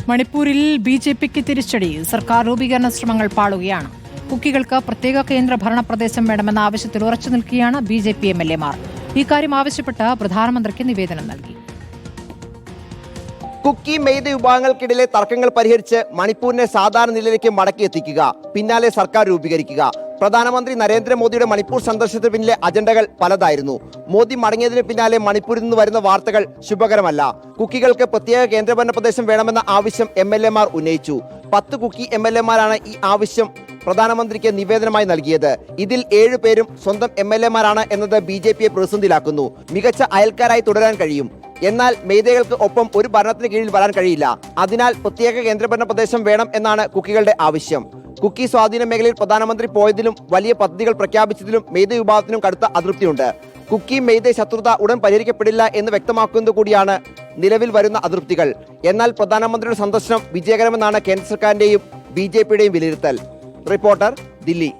മണിപ്പൂരിൽ ബി.ജെ.പിക്ക് തിരിച്ചടി. സർക്കാർ രൂപീകരണ ശ്രമങ്ങൾ പാളുകയാണ്. കുക്കികൾക്ക് പ്രത്യേക കേന്ദ്ര ഭരണ പ്രദേശം വേണമെന്ന ആവശ്യത്തിൽ ഉറച്ചു നിൽക്കുകയാണ് ബി.ജെ.പി എം.എൽ.എമാർ. ഇക്കാര്യം ആവശ്യപ്പെട്ട് പ്രധാനമന്ത്രിക്ക് നിവേദനം നൽകി. കുക്കി മെയ്തേ വിഭാഗങ്ങൾക്കിടയിലെ തർക്കങ്ങൾ പരിഹരിച്ച് മണിപ്പൂരിനെ സാധാരണ നിലയിലേക്ക് മടക്കിയെത്തിക്കുക, പിന്നാലെ സർക്കാർ രൂപീകരിക്കുക. പ്രധാനമന്ത്രി നരേന്ദ്രമോദിയുടെ മണിപ്പൂർ സന്ദർശനത്തിന് പിന്നിലെ അജണ്ടകൾ പലതായിരുന്നു. മോദി മടങ്ങിയതിന് പിന്നാലെ മണിപ്പൂരിൽ നിന്ന് വരുന്ന വാർത്തകൾ ശുഭകരമല്ല. കുക്കികൾക്ക് പ്രത്യേക കേന്ദ്രഭരണ പ്രദേശം വേണമെന്ന ആവശ്യം എം.എൽ.എമാർ ഉന്നയിച്ചു. 10 കുക്കി എം.എൽ.എമാരാണ് ഈ ആവശ്യം പ്രധാനമന്ത്രിക്ക് നിവേദനമായി നൽകിയത്. ഇതിൽ 7 പേരും സ്വന്തം എം.എൽ.എമാരാണ് എന്നത് ബി.ജെ.പിയെ പ്രതിസന്ധിയിലാക്കുന്നു. മികച്ച അയൽക്കാരായി തുടരാൻ കഴിയും, എന്നാൽ മെയ്തേകൾക്ക് ഒപ്പം ഒരു ഭരണത്തിന് കീഴിൽ വരാൻ കഴിയില്ല. അതിനാൽ പ്രത്യേക കേന്ദ്രഭരണ പ്രദേശം വേണം എന്നാണ് കുക്കികളുടെ ആവശ്യം. കുക്കി സ്വാധീന മേഖലയിൽ പ്രധാനമന്ത്രി പോയതിലും വലിയ പദ്ധതികൾ പ്രഖ്യാപിച്ചതിലും മെയ്തേ വിഭാഗത്തിനും കടുത്ത അതൃപ്തിയുണ്ട്. കുക്കി മെയ്തേ ശത്രുത ഉടൻ പരിഹരിക്കപ്പെടില്ല എന്ന് വ്യക്തമാക്കുന്നത് കൂടിയാണ് നിലവിൽ വരുന്ന അതൃപ്തികൾ. എന്നാൽ പ്രധാനമന്ത്രിയുടെ സന്ദർശനം വിജയകരമെന്നാണ് കേന്ദ്ര സർക്കാരിന്റെയും ബി.ജെ.പിയുടെയും വിലയിരുത്തൽ. റിപ്പോർട്ടർ, ദില്ലി.